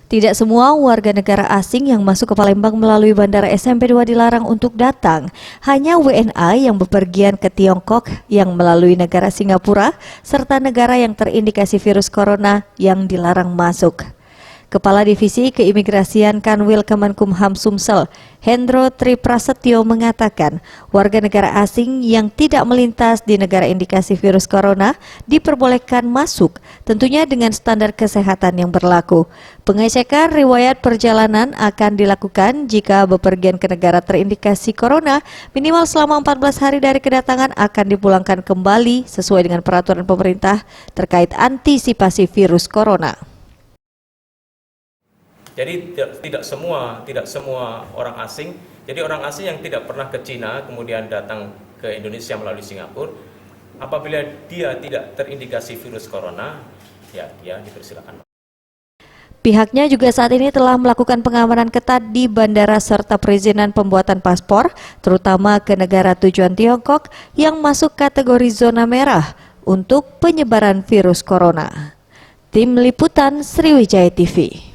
Tidak semua warga negara asing yang masuk ke Palembang melalui Bandara SMP 2 dilarang untuk datang. Hanya WNA yang bepergian ke Tiongkok yang melalui negara Singapura serta negara yang terindikasi virus corona yang dilarang masuk. Kepala Divisi Keimigrasian Kanwil Kemenkumham Sumsel, Hendro Triprasetyo mengatakan, warga negara asing yang tidak melintas di negara indikasi virus corona diperbolehkan masuk, tentunya dengan standar kesehatan yang berlaku. Pengecekan riwayat perjalanan akan dilakukan jika bepergian ke negara terindikasi corona, minimal selama 14 hari dari kedatangan akan dipulangkan kembali sesuai dengan peraturan pemerintah terkait antisipasi virus corona. Jadi tidak semua orang asing. Jadi orang asing yang tidak pernah ke Cina kemudian datang ke Indonesia melalui Singapura, apabila dia tidak terindikasi virus corona, ya dia dipersilakan. Pihaknya juga saat ini telah melakukan pengamanan ketat di bandara serta perizinan pembuatan paspor, terutama ke negara tujuan Tiongkok yang masuk kategori zona merah untuk penyebaran virus corona. Tim Liputan Sriwijaya TV.